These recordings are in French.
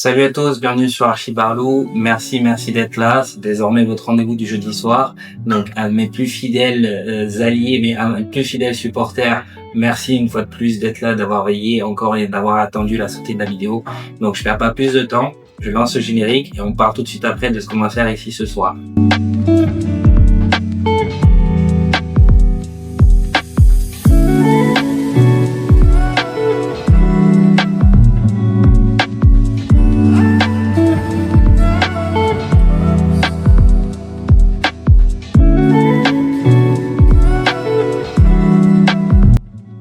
Salut à tous, bienvenue sur Archibarlou. Merci d'être là. C'est désormais votre rendez-vous du jeudi soir. Donc, à mes plus fidèles alliés, à mes plus fidèles supporters, merci une fois de plus d'être là, d'avoir veillé encore et d'avoir attendu la sortie de la vidéo. Donc, je perds pas plus de temps. Je lance le générique et on part tout de suite après de ce qu'on va faire ici ce soir.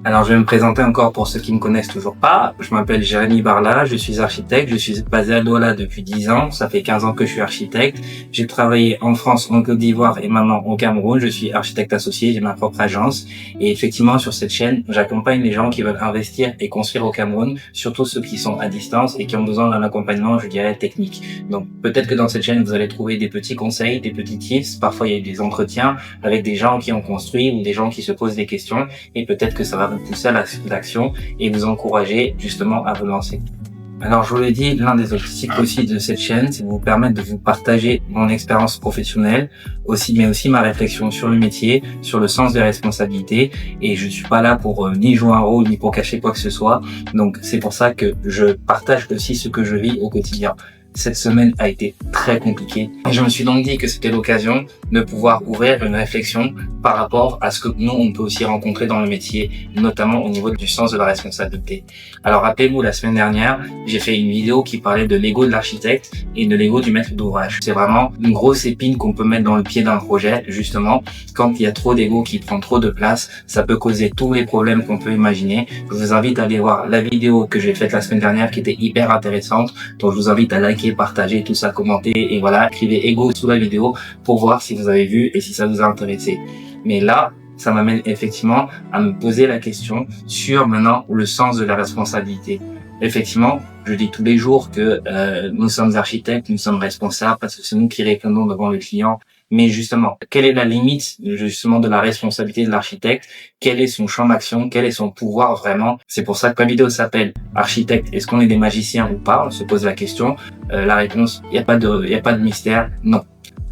Alors, je vais me présenter encore pour ceux qui me connaissent toujours pas. Je m'appelle Jérémy Barla, je suis architecte, je suis basé à Douala depuis 10 ans. Ça fait 15 ans que je suis architecte. J'ai travaillé en France, en Côte d'Ivoire et maintenant au Cameroun. Je suis architecte associé, j'ai ma propre agence. Et effectivement, sur cette chaîne, j'accompagne les gens qui veulent investir et construire au Cameroun, surtout ceux qui sont à distance et qui ont besoin d'un accompagnement, je dirais, technique. Donc, peut-être que dans cette chaîne, vous allez trouver des petits conseils, des petits tips. Parfois, il y a des entretiens avec des gens qui ont construit ou des gens qui se posent des questions. Et peut-être que ça va vous pousser à l'action et vous encourager justement à vous lancer. Alors, je vous l'ai dit, l'un des objectifs aussi de cette chaîne, c'est de vous permettre de vous partager mon expérience professionnelle, mais aussi ma réflexion sur le métier, sur le sens des responsabilités. Et je suis pas là pour ni jouer un rôle, ni pour cacher quoi que ce soit. Donc, c'est pour ça que je partage aussi ce que je vis au quotidien. Cette semaine a été très compliquée et je me suis donc dit que c'était l'occasion de pouvoir ouvrir une réflexion par rapport à ce que nous, on peut aussi rencontrer dans le métier, notamment au niveau du sens de la responsabilité. Alors, rappelez-vous, la semaine dernière, j'ai fait une vidéo qui parlait de l'ego de l'architecte et de l'ego du maître d'ouvrage. C'est vraiment une grosse épine qu'on peut mettre dans le pied d'un projet, justement. Quand il y a trop d'ego qui prend trop de place, ça peut causer tous les problèmes qu'on peut imaginer. Je vous invite à aller voir la vidéo que j'ai faite la semaine dernière qui était hyper intéressante. Donc, je vous invite à liker, partager tout ça, commenter et voilà, écrivez ego sous la vidéo pour voir si vous avez vu et si ça vous a intéressé. Mais là, ça m'amène effectivement à me poser la question sur maintenant le sens de la responsabilité. Effectivement, je dis tous les jours que nous sommes architectes, nous sommes responsables parce que c'est nous qui répondons devant le client. Mais justement, quelle est la limite justement de la responsabilité de l'architecte? Quel est son champ d'action? Quel est son pouvoir vraiment? C'est pour ça que ma vidéo s'appelle Architecte, est-ce qu'on est des magiciens ou pas? On se pose la question. La réponse, il n'y a pas de mystère, non.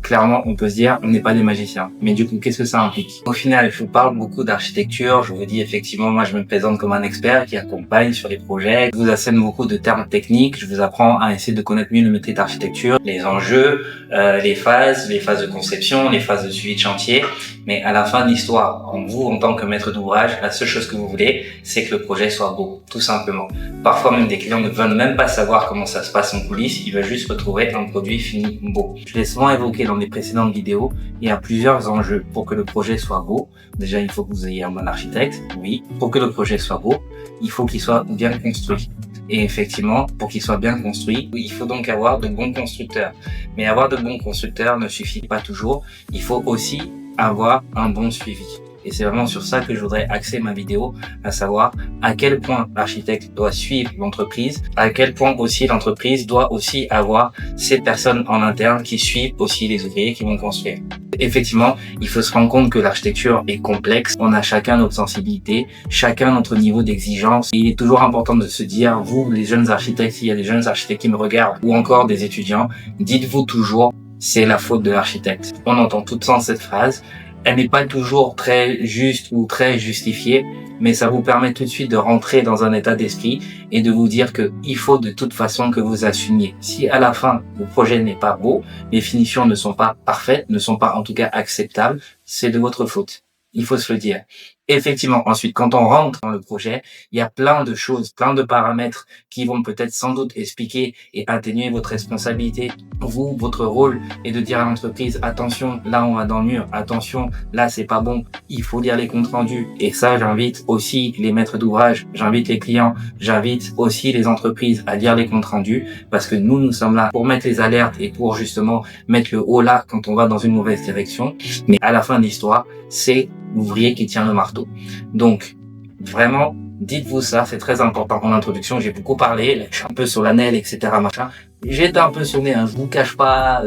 Clairement, on peut se dire, on n'est pas des magiciens. Mais du coup, qu'est-ce que ça implique? Au final, je vous parle beaucoup d'architecture. Je vous dis effectivement, moi, je me présente comme un expert qui accompagne sur les projets. Je vous assène beaucoup de termes techniques. Je vous apprends à essayer de connaître mieux le métier d'architecture, les enjeux, les phases de conception, les phases de suivi de chantier. Mais à la fin de l'histoire, en tant que maître d'ouvrage, la seule chose que vous voulez, c'est que le projet soit beau, tout simplement. Parfois, même des clients ne veulent même pas savoir comment ça se passe en coulisses. Ils veulent juste retrouver un produit fini beau. Je l'ai souvent évoqué dans les précédentes vidéos, il y a plusieurs enjeux pour que le projet soit beau. Déjà, il faut que vous ayez un bon architecte. Oui. Pour que le projet soit beau, il faut qu'il soit bien construit. Et effectivement, pour qu'il soit bien construit, il faut donc avoir de bons constructeurs. Mais avoir de bons constructeurs ne suffit pas toujours. Il faut aussi avoir un bon suivi. Et c'est vraiment sur ça que je voudrais axer ma vidéo, à savoir à quel point l'architecte doit suivre l'entreprise, à quel point aussi l'entreprise doit aussi avoir ces personnes en interne qui suivent aussi les ouvriers qui vont construire. Effectivement, il faut se rendre compte que l'architecture est complexe. On a chacun notre sensibilité, chacun notre niveau d'exigence. Il est toujours important de se dire, vous, les jeunes architectes, s'il y a des jeunes architectes qui me regardent, ou encore des étudiants, dites-vous toujours, c'est la faute de l'architecte. On entend tout le temps cette phrase. Elle n'est pas toujours très juste ou très justifiée, mais ça vous permet tout de suite de rentrer dans un état d'esprit et de vous dire que il faut de toute façon que vous assumiez. Si à la fin, le projet n'est pas beau, les finitions ne sont pas parfaites, ne sont pas en tout cas acceptables, c'est de votre faute. Il faut se le dire. Effectivement, ensuite, quand on rentre dans le projet, il y a plein de choses, plein de paramètres qui vont peut-être sans doute expliquer et atténuer votre responsabilité. Vous, votre rôle est de dire à l'entreprise, attention, là on va dans le mur, attention, là c'est pas bon, il faut lire les comptes rendus. Et ça, j'invite aussi les maîtres d'ouvrage, j'invite les clients, j'invite aussi les entreprises à lire les comptes rendus parce que nous sommes là pour mettre les alertes et pour justement mettre le haut là quand on va dans une mauvaise direction. Mais à la fin de l'histoire, c'est l'ouvrier qui tient le marteau. Donc, vraiment, dites-vous ça, c'est très important. En introduction, j'ai beaucoup parlé, là, je suis un peu sur l'anel, etc., machin. J'étais un peu sonné, je vous cache pas,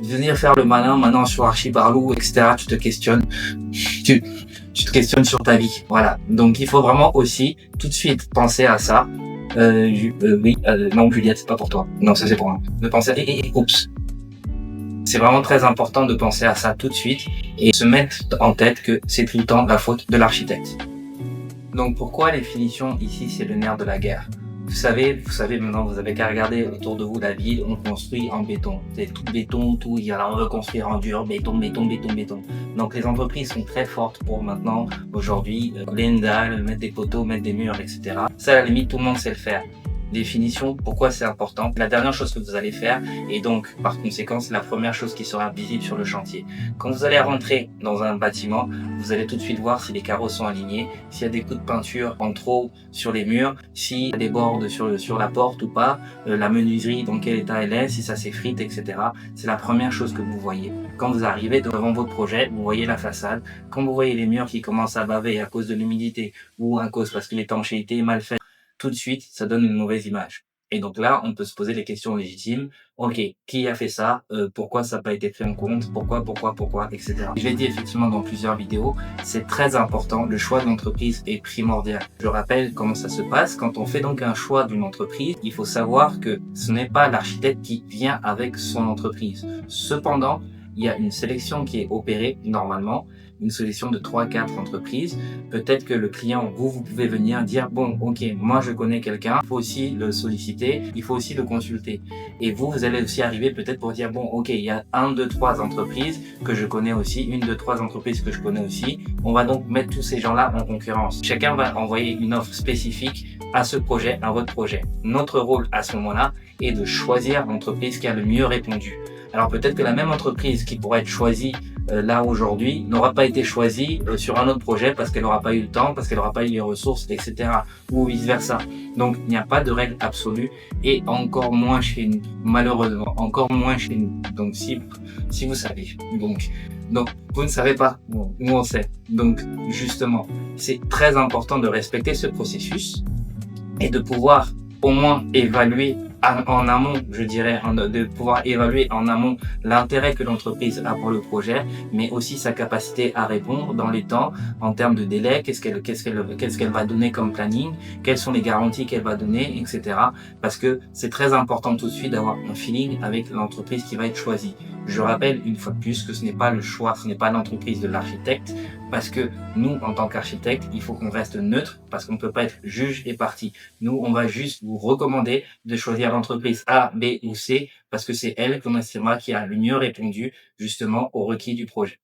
venir faire le malin maintenant sur Archibarlou, etc., tu te questionnes. Tu te questionnes sur ta vie. Voilà. Donc, il faut vraiment aussi tout de suite penser à ça. Non, Juliette, c'est pas pour toi. Non, ça c'est pour moi. De penser à, oups. C'est vraiment très important de penser à ça tout de suite et se mettre en tête que c'est tout le temps la faute de l'architecte. Donc pourquoi les finitions ici, c'est le nerf de la guerre? Vous savez maintenant, vous avez qu'à regarder autour de vous la ville, on construit en béton. C'est tout béton, tout, on veut construire en dur, béton. Donc les entreprises sont très fortes pour maintenant, aujourd'hui, les dalles, mettre des poteaux, mettre des murs, etc. Ça, à la limite, tout le monde sait le faire. Les finitions, pourquoi c'est important? La dernière chose que vous allez faire, et donc par conséquent, c'est la première chose qui sera visible sur le chantier. Quand vous allez rentrer dans un bâtiment, vous allez tout de suite voir si les carreaux sont alignés, s'il y a des coups de peinture en trop sur les murs, s'il y a des bords sur la porte ou pas, la menuiserie, dans quel état elle est, si ça s'effrite, etc. C'est la première chose que vous voyez. Quand vous arrivez devant votre projet, vous voyez la façade. Quand vous voyez les murs qui commencent à baver à cause de l'humidité ou à cause parce que l'étanchéité est mal faite, tout de suite, ça donne une mauvaise image. Et donc là, on peut se poser les questions légitimes. Ok, qui a fait ça? Pourquoi ça n'a pas été pris en compte? Pourquoi, etc. Je l'ai dit effectivement dans plusieurs vidéos, c'est très important. Le choix de l'entreprise est primordial. Je rappelle comment ça se passe. Quand on fait donc un choix d'une entreprise, il faut savoir que ce n'est pas l'architecte qui vient avec son entreprise. Cependant, il y a une sélection qui est opérée normalement, une sélection de 3-4 entreprises. Peut-être que le client, vous pouvez venir dire, bon, ok, moi je connais quelqu'un, il faut aussi le solliciter, il faut aussi le consulter. Et vous allez aussi arriver peut-être pour dire, bon, ok, il y a 1, 2, 3 entreprises que je connais aussi, 1, 2, 3 entreprises que je connais aussi. On va donc mettre tous ces gens-là en concurrence. Chacun va envoyer une offre spécifique à ce projet, à votre projet. Notre rôle à ce moment-là est de choisir l'entreprise qui a le mieux répondu. Alors peut-être que la même entreprise qui pourrait être choisie là aujourd'hui n'aura pas été choisie sur un autre projet parce qu'elle n'aura pas eu le temps, parce qu'elle n'aura pas eu les ressources, etc. ou vice versa. Donc il n'y a pas de règle absolue et encore moins chez nous, malheureusement, encore moins chez nous. Donc si vous savez, donc vous ne savez pas, bon, nous on sait. Donc justement, c'est très important de respecter ce processus et de pouvoir au moins évaluer en amont, je dirais, de pouvoir évaluer en amont l'intérêt que l'entreprise a pour le projet, mais aussi sa capacité à répondre dans les temps, en termes de délai, qu'est-ce qu'elle va donner comme planning, quelles sont les garanties qu'elle va donner, etc. Parce que c'est très important tout de suite d'avoir un feeling avec l'entreprise qui va être choisie. Je rappelle une fois de plus que ce n'est pas le choix, ce n'est pas l'entreprise de l'architecte, parce que nous, en tant qu'architecte, il faut qu'on reste neutre, parce qu'on ne peut pas être juge et partie. Nous, on va juste vous recommander de choisir l'entreprise A, B ou C, parce que c'est elle qu'on estimera qui a le mieux répondu, justement, aux requis du projet.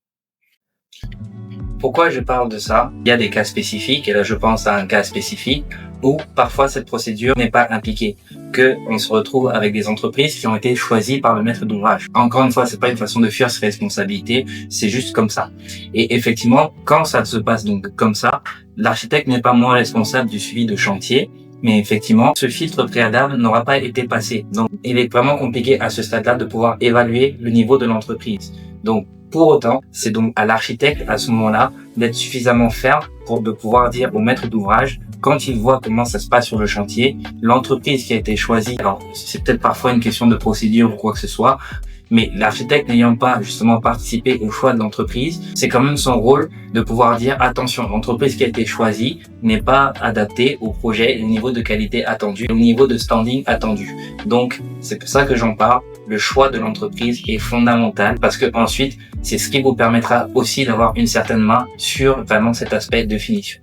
Pourquoi je parle de ça? Il y a des cas spécifiques, et là je pense à un cas spécifique où parfois cette procédure n'est pas impliquée, que on se retrouve avec des entreprises qui ont été choisies par le maître d'ouvrage. Encore une fois, c'est pas une façon de fuir ses responsabilités, c'est juste comme ça. Et effectivement, quand ça se passe donc comme ça, l'architecte n'est pas moins responsable du suivi de chantier, mais effectivement, ce filtre préalable n'aura pas été passé. Donc, il est vraiment compliqué à ce stade-là de pouvoir évaluer le niveau de l'entreprise. Donc, pour autant, c'est donc à l'architecte, à ce moment-là, d'être suffisamment ferme pour de pouvoir dire au maître d'ouvrage, quand il voit comment ça se passe sur le chantier, l'entreprise qui a été choisie, alors c'est peut-être parfois une question de procédure ou quoi que ce soit, mais l'architecte n'ayant pas justement participé au choix de l'entreprise, c'est quand même son rôle de pouvoir dire attention, l'entreprise qui a été choisie n'est pas adaptée au projet, au niveau de qualité attendu, au niveau de standing attendu. Donc c'est pour ça que j'en parle. Le choix de l'entreprise est fondamental parce que ensuite c'est ce qui vous permettra aussi d'avoir une certaine main sur vraiment cet aspect de finition.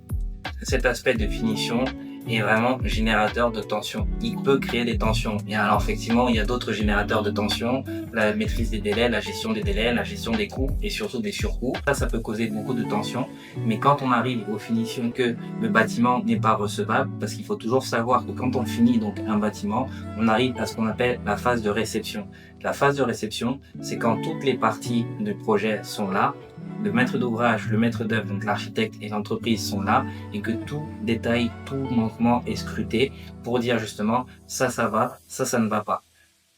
Cet aspect de finition est vraiment générateur de tension. Il peut créer des tensions. Et alors effectivement, il y a d'autres générateurs de tension, la maîtrise des délais, la gestion des délais, la gestion des coûts et surtout des surcoûts. Ça peut causer beaucoup de tension. Mais quand on arrive aux finitions que le bâtiment n'est pas recevable, parce qu'il faut toujours savoir que quand on finit donc un bâtiment, on arrive à ce qu'on appelle la phase de réception. La phase de réception, c'est quand toutes les parties du projet sont là, le maître d'ouvrage, le maître d'œuvre, donc l'architecte et l'entreprise sont là et que tout détail, tout manquement est scruté pour dire justement ça va, ça ne va pas.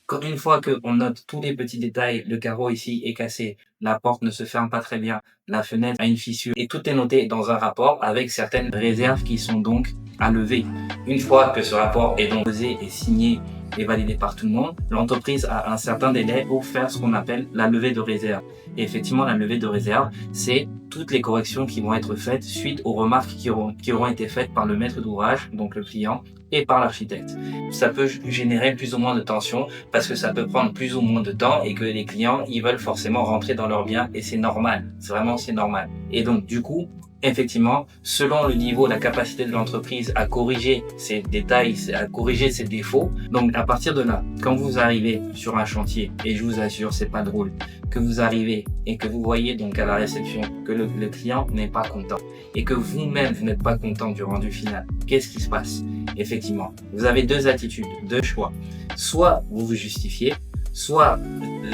Quand une fois qu'on note tous les petits détails, le carreau ici est cassé, la porte ne se ferme pas très bien, la fenêtre a une fissure et tout est noté dans un rapport avec certaines réserves qui sont donc à lever. Une fois que ce rapport est donc posé et signé et validé par tout le monde, l'entreprise a un certain délai pour faire ce qu'on appelle la levée de réserve. Et effectivement, la levée de réserve, c'est toutes les corrections qui vont être faites suite aux remarques qui auront été faites par le maître d'ouvrage, donc le client, et par l'architecte. Ça peut générer plus ou moins de tension parce que ça peut prendre plus ou moins de temps et que les clients, ils veulent forcément rentrer dans leur bien et c'est normal. C'est normal. Et donc, du coup, effectivement, selon le niveau, la capacité de l'entreprise à corriger ses détails, à corriger ses défauts. Donc, à partir de là, quand vous arrivez sur un chantier, et je vous assure, c'est pas drôle, que vous arrivez et que vous voyez donc à la réception que le client n'est pas content et que vous-même, vous n'êtes pas content du rendu final, qu'est-ce qui se passe? Effectivement, vous avez deux attitudes, deux choix. Soit vous vous justifiez, soit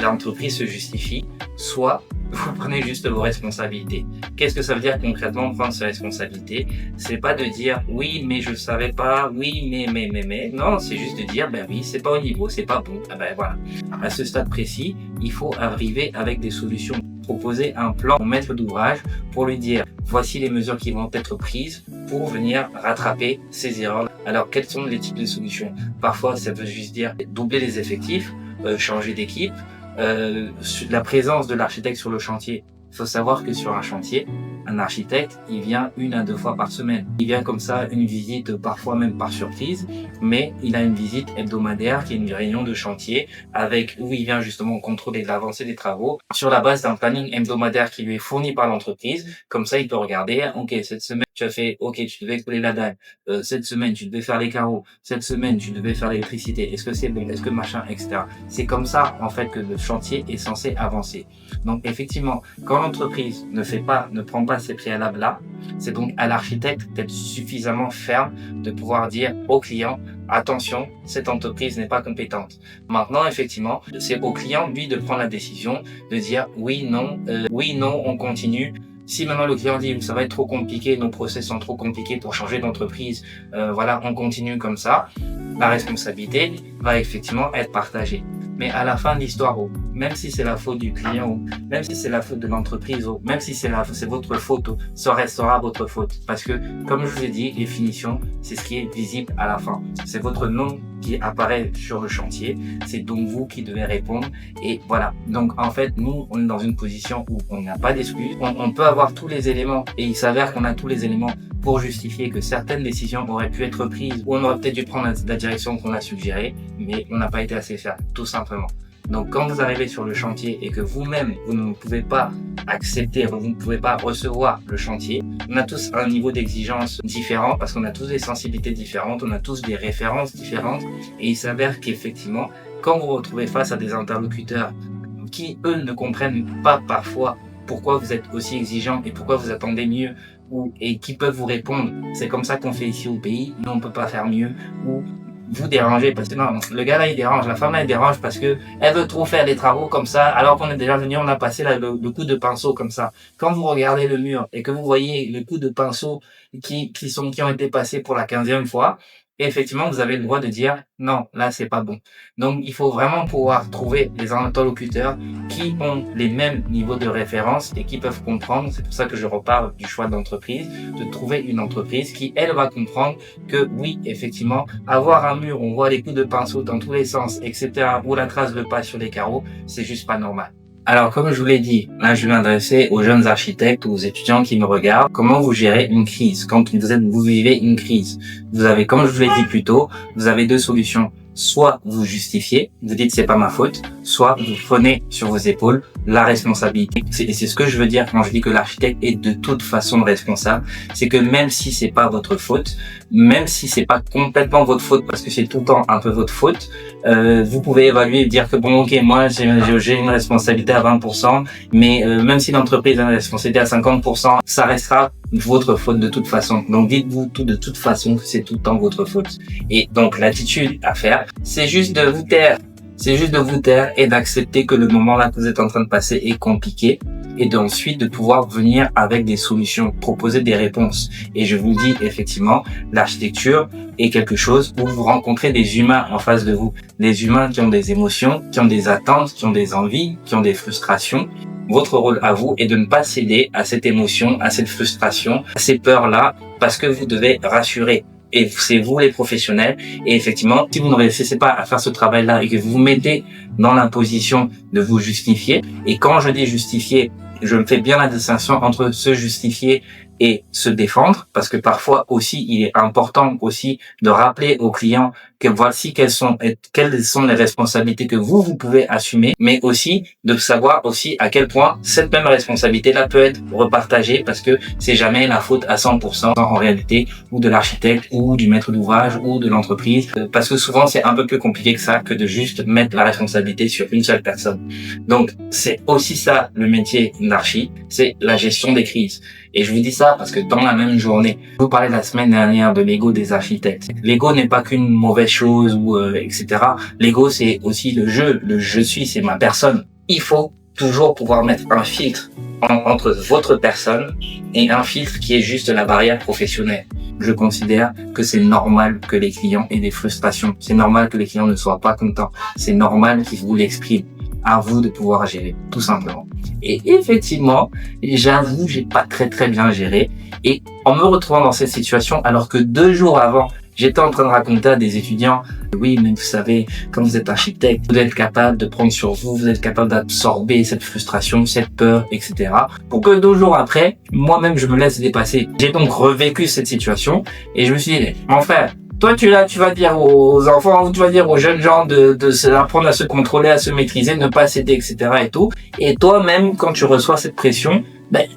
l'entreprise se justifie, soit vous prenez juste vos responsabilités. Qu'est-ce que ça veut dire concrètement prendre ses responsabilités? C'est pas de dire oui mais je savais pas, oui mais. Non, c'est juste de dire ben oui, c'est pas au niveau, c'est pas bon. Ah ben voilà. À ce stade précis, il faut arriver avec des solutions, proposer un plan au maître d'ouvrage pour lui dire voici les mesures qui vont être prises pour venir rattraper ces erreurs. Alors quels sont les types de solutions? Parfois ça veut juste dire doubler les effectifs, changer d'équipe. La présence de l'architecte sur le chantier. Il faut savoir que sur un chantier, un architecte, il vient 1 à 2 fois par semaine. Il vient comme ça, une visite parfois même par surprise, mais il a une visite hebdomadaire qui est une réunion de chantier avec où il vient justement contrôler l'avancée des travaux sur la base d'un planning hebdomadaire qui lui est fourni par l'entreprise. Comme ça, il peut regarder, ok, cette semaine tu as fait, ok, tu devais coller la dalle, cette semaine tu devais faire les carreaux, cette semaine tu devais faire l'électricité, est-ce que c'est bon, est-ce que machin, etc. C'est comme ça en fait que le chantier est censé avancer. Donc effectivement, quand l'entreprise ne prend pas ces préalables-là, c'est donc à l'architecte d'être suffisamment ferme, de pouvoir dire au client, attention, cette entreprise n'est pas compétente. Maintenant, effectivement, c'est au client, lui, de prendre la décision, de dire oui, non, on continue. Si maintenant le client dit ça va être trop compliqué, nos process sont trop compliqués pour changer d'entreprise, voilà, on continue comme ça, la responsabilité va effectivement être partagée. Mais à la fin de l'histoire, même si c'est la faute du client, même si c'est la faute de l'entreprise, même si c'est votre faute, ça restera votre faute. Parce que, comme je vous ai dit, les finitions, c'est ce qui est visible à la fin. C'est votre nom qui apparaît sur le chantier. C'est donc vous qui devez répondre. Et voilà. Donc, en fait, nous, on est dans une position où on n'a pas d'excuses. On peut avoir tous les éléments et il s'avère qu'on a tous les éléments pour justifier que certaines décisions auraient pu être prises ou on aurait peut-être dû prendre la direction qu'on a suggérée, mais on n'a pas été assez ferme, tout simplement. Donc, quand vous arrivez sur le chantier et que vous-même, vous ne pouvez pas accepter, vous ne pouvez pas recevoir le chantier, on a tous un niveau d'exigence différent parce qu'on a tous des sensibilités différentes, on a tous des références différentes et il s'avère qu'effectivement, quand vous vous retrouvez face à des interlocuteurs qui, eux, ne comprennent pas parfois pourquoi vous êtes aussi exigeant et pourquoi vous attendez mieux et qui peuvent vous répondre, c'est comme ça qu'on fait ici au pays, nous on peut pas faire mieux, ou vous dérangez parce que non, le gars là il dérange, la femme là elle dérange parce que elle veut trop faire des travaux comme ça alors qu'on est déjà venu, on a passé le coup de pinceau comme ça. Quand vous regardez le mur et que vous voyez le coup de pinceau qui ont été passés pour la 15e fois, et effectivement, vous avez le droit de dire non, là c'est pas bon. Donc il faut vraiment pouvoir trouver des interlocuteurs qui ont les mêmes niveaux de référence et qui peuvent comprendre. C'est pour ça que je reparle du choix d'entreprise, de trouver une entreprise qui elle va comprendre que oui, effectivement, avoir un mur où on voit les coups de pinceau dans tous les sens, etc., ou la trace de pas sur les carreaux, c'est juste pas normal. Alors, comme je vous l'ai dit, là, je vais m'adresser aux jeunes architectes, aux étudiants qui me regardent. Comment vous gérez une crise? Quand vous vivez une crise, vous avez, comme je vous l'ai dit plus tôt, vous avez deux solutions. Soit vous justifiez, vous dites c'est pas ma faute, soit vous prenez sur vos épaules la responsabilité. C'est ce que je veux dire quand je dis que l'architecte est de toute façon responsable. C'est que même si c'est pas votre faute, même si c'est pas complètement votre faute, parce que c'est tout le temps un peu votre faute, vous pouvez évaluer et dire que bon, ok, moi j'ai une responsabilité à 20%, mais même si l'entreprise a une responsabilité à 50%, ça restera votre faute de toute façon. Donc dites-vous tout de toute façon que c'est tout le temps votre faute. Et donc l'attitude à faire, c'est juste de vous taire. C'est juste de vous taire et d'accepter que le moment là que vous êtes en train de passer est compliqué et d'ensuite de pouvoir venir avec des solutions, proposer des réponses. Et je vous le dis, effectivement, l'architecture est quelque chose où vous rencontrez des humains en face de vous. Des humains qui ont des émotions, qui ont des attentes, qui ont des envies, qui ont des frustrations. Votre rôle à vous est de ne pas céder à cette émotion, à cette frustration, à ces peurs-là, parce que vous devez rassurer. Et c'est vous les professionnels. Et effectivement, si vous ne réussissez pas à faire ce travail-là et que vous vous mettez dans la position de vous justifier, et quand je dis justifier, je me fais bien la distinction entre se justifier et se défendre, parce que parfois aussi, il est important aussi de rappeler aux clients que voici quelles sont les responsabilités que vous pouvez assumer, mais aussi de savoir aussi à quel point cette même responsabilité-là peut être repartagée, parce que c'est jamais la faute à 100% en réalité, ou de l'architecte, ou du maître d'ouvrage, ou de l'entreprise, parce que souvent c'est un peu plus compliqué que ça, que de juste mettre la responsabilité sur une seule personne. Donc c'est aussi ça le métier d'archi, c'est la gestion des crises. Et je vous dis ça parce que dans la même journée, je vous parlais la semaine dernière de l'ego des architectes. L'ego n'est pas qu'une mauvaise chose ou etc. L'ego, c'est aussi le je suis, c'est ma personne. Il faut toujours pouvoir mettre un filtre entre votre personne et un filtre qui est juste la barrière professionnelle. Je considère que c'est normal que les clients aient des frustrations. C'est normal que les clients ne soient pas contents. C'est normal qu'ils vous l'expriment. À vous de pouvoir gérer, tout simplement. Et effectivement, j'avoue, j'ai pas très bien géré. Et en me retrouvant dans cette situation, alors que 2 jours avant, j'étais en train de raconter à des étudiants, oui, mais vous savez, quand vous êtes architecte, vous êtes capable de prendre sur vous, vous êtes capable d'absorber cette frustration, cette peur, etc. Pour que 2 jours après, moi-même, je me laisse dépasser. J'ai donc revécu cette situation et je me suis dit, mon frère, toi, tu vas dire aux enfants, tu vas dire aux jeunes gens d'apprendre à se contrôler, à se maîtriser, ne pas céder, etc. et tout. Et toi-même, quand tu reçois cette pression,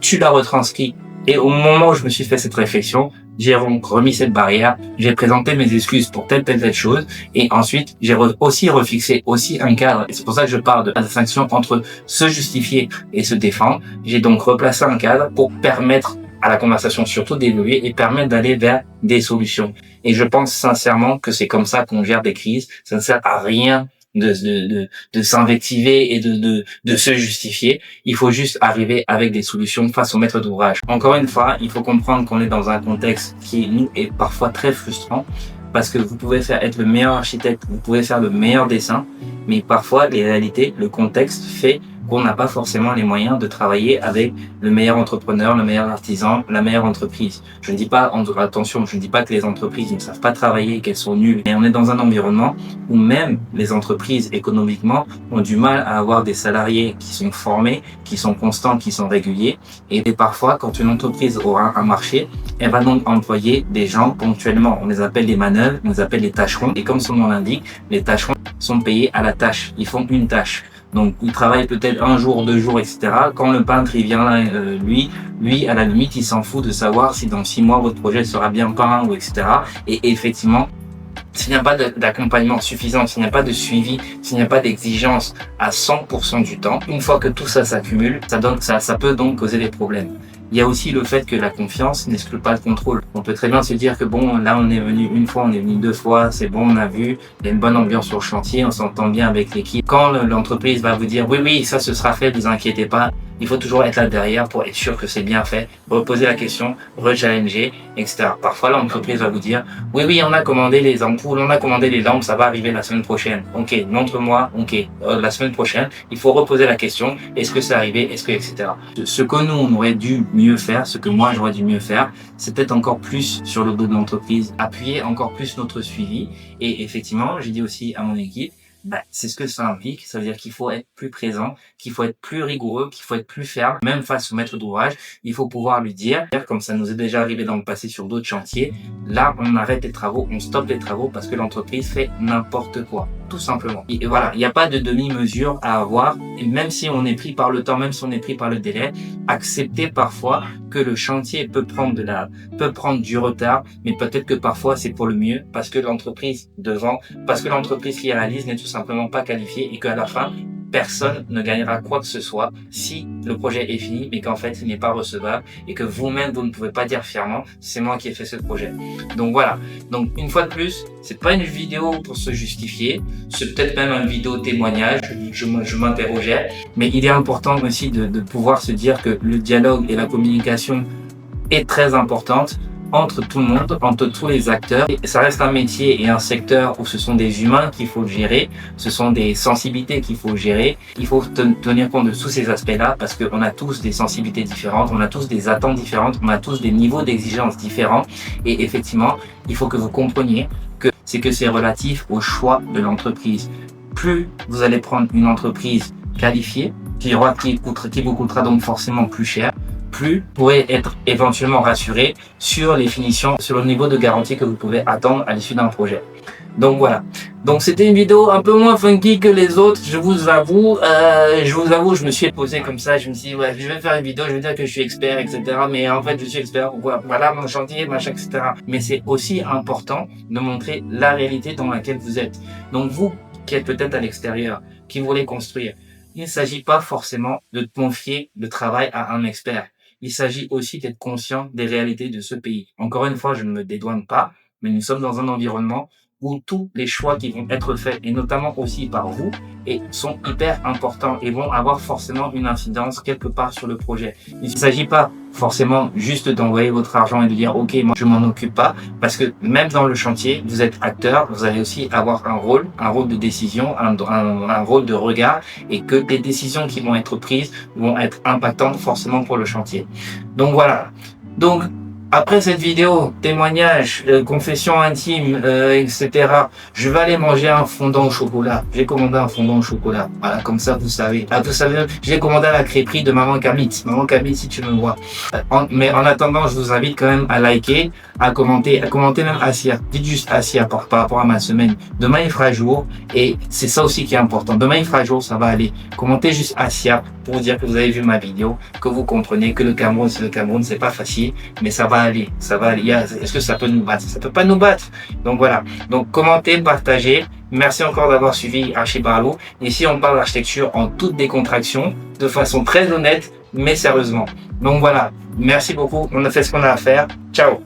tu la retranscris. Et au moment où je me suis fait cette réflexion, j'ai remis cette barrière, j'ai présenté mes excuses pour telle chose, et ensuite, j'ai aussi refixé un cadre. Et c'est pour ça que je parle de la distinction entre se justifier et se défendre. J'ai donc replacé un cadre pour permettre à la conversation surtout d'évoluer et permettre d'aller vers des solutions. Et je pense sincèrement que c'est comme ça qu'on gère des crises. Ça ne sert à rien de s'invectiver et de se justifier. Il faut juste arriver avec des solutions face au maître d'ouvrage. Encore une fois, il faut comprendre qu'on est dans un contexte qui, nous, est parfois très frustrant, parce que vous pouvez être le meilleur architecte, vous pouvez faire le meilleur dessin, mais parfois, les réalités, le contexte fait qu'on n'a pas forcément les moyens de travailler avec le meilleur entrepreneur, le meilleur artisan, la meilleure entreprise. Je ne dis pas, attention, je ne dis pas que les entreprises ne savent pas travailler et qu'elles sont nulles. Mais on est dans un environnement où même les entreprises économiquement ont du mal à avoir des salariés qui sont formés, qui sont constants, qui sont réguliers. Et parfois, quand une entreprise aura un marché, elle va donc employer des gens ponctuellement. On les appelle les manœuvres, on les appelle les tâcherons. Et comme son nom l'indique, les tâcherons sont payés à la tâche. Ils font une tâche. Donc, il travaille peut-être 1 jour, 2 jours, etc. Quand le peintre, il vient là, lui, à la limite, il s'en fout de savoir si dans 6 mois, votre projet sera bien peint, ou etc. Et effectivement, s'il n'y a pas d'accompagnement suffisant, s'il n'y a pas de suivi, s'il n'y a pas d'exigence à 100% du temps, une fois que tout ça s'accumule, ça peut donc causer des problèmes. Il y a aussi le fait que la confiance n'exclut pas le contrôle. On peut très bien se dire que bon, là on est venu 1 fois, on est venu 2 fois, c'est bon, on a vu, il y a une bonne ambiance sur le chantier, on s'entend bien avec l'équipe. Quand l'entreprise va vous dire oui, ça ce sera fait, ne vous inquiétez pas, il faut toujours être là derrière pour être sûr que c'est bien fait, reposer la question, rechallenger, etc. Parfois l'entreprise va vous dire oui, on a commandé les ampoules, on a commandé les lampes, ça va arriver la semaine prochaine. Ok, montre-moi, ok, la semaine prochaine, il faut reposer la question, est-ce que c'est arrivé, etc. Ce que nous on aurait dû mieux faire, ce que moi j'aurais dû mieux faire, c'est peut-être encore plus sur le dos de l'entreprise, appuyer encore plus notre suivi. Et effectivement, j'ai dit aussi à mon équipe, c'est ce que ça implique. Ça veut dire qu'il faut être plus présent, qu'il faut être plus rigoureux, qu'il faut être plus ferme. Même face au maître d'ouvrage, il faut pouvoir lui dire, comme ça nous est déjà arrivé dans le passé sur d'autres chantiers, là on arrête les travaux, on stoppe les travaux parce que l'entreprise fait n'importe quoi. Tout simplement. Et voilà, il n'y a pas de demi-mesure à avoir. Et même si on est pris par le temps, même si on est pris par le délai, accepter parfois que le chantier peut prendre du retard, mais peut-être que parfois c'est pour le mieux parce que l'entreprise qui réalise n'est tout simplement pas qualifiée et qu'à la fin, personne ne gagnera quoi que ce soit si le projet est fini, mais qu'en fait, il n'est pas recevable et que vous-même, vous ne pouvez pas dire fièrement, c'est moi qui ai fait ce projet. Donc voilà. Donc, une fois de plus, c'est pas une vidéo pour se justifier. C'est peut-être même une vidéo témoignage. Je m'interrogeais. Mais il est important aussi de pouvoir se dire que le dialogue et la communication est très importante entre tout le monde, entre tous les acteurs. Et ça reste un métier et un secteur où ce sont des humains qu'il faut gérer, ce sont des sensibilités qu'il faut gérer. Il faut tenir compte de tous ces aspects-là parce qu'on a tous des sensibilités différentes, on a tous des attentes différentes, on a tous des niveaux d'exigence différents. Et effectivement, il faut que vous compreniez que c'est relatif au choix de l'entreprise. Plus vous allez prendre une entreprise qualifiée, qui vous coûtera donc forcément plus cher, plus pourrez être éventuellement rassuré sur les finitions, sur le niveau de garantie que vous pouvez attendre à l'issue d'un projet. Donc voilà. Donc c'était une vidéo un peu moins funky que les autres, je vous avoue. Je me suis posé comme ça, je me suis dit, ouais, je vais faire une vidéo, je vais dire que je suis expert, etc. Mais en fait, je suis expert, voilà mon chantier, machin, etc. Mais c'est aussi important de montrer la réalité dans laquelle vous êtes. Donc vous, qui êtes peut-être à l'extérieur, qui voulez construire, il ne s'agit pas forcément de confier le travail à un expert. Il s'agit aussi d'être conscient des réalités de ce pays. Encore une fois, je ne me dédouane pas, mais nous sommes dans un environnement où tous les choix qui vont être faits, et notamment aussi par vous, et sont hyper importants et vont avoir forcément une incidence quelque part sur le projet. Il ne s'agit pas forcément juste d'envoyer votre argent et de dire « Ok, moi je m'en occupe pas », parce que même dans le chantier, vous êtes acteur, vous allez aussi avoir un rôle de décision, un rôle de regard, et que les décisions qui vont être prises vont être impactantes forcément pour le chantier. Donc voilà. Donc, après cette vidéo, témoignage, confession intime, etc., je vais aller manger un fondant au chocolat. J'ai commandé un fondant au chocolat. Voilà, comme ça, vous savez. Ah, vous savez, j'ai commandé à la crêperie de Maman Camille. Maman Camille, si tu me vois. Mais en attendant, je vous invite quand même à liker, à commenter même Asia. Dites juste Asia par rapport à ma semaine. Demain, il fera jour. Et c'est ça aussi qui est important. Demain, il fera jour, ça va aller. Commentez juste Asia pour dire que vous avez vu ma vidéo, que vous comprenez que le Cameroun, c'est pas facile, mais ça va aller, ça va aller. Est-ce que ça peut nous battre? Ça peut pas nous battre. Donc voilà. Donc commentez, partagez. Merci encore d'avoir suivi Archibarlo. Ici, on parle d'architecture en toute décontraction, de façon très honnête, mais sérieusement. Donc voilà. Merci beaucoup. On a fait ce qu'on a à faire. Ciao.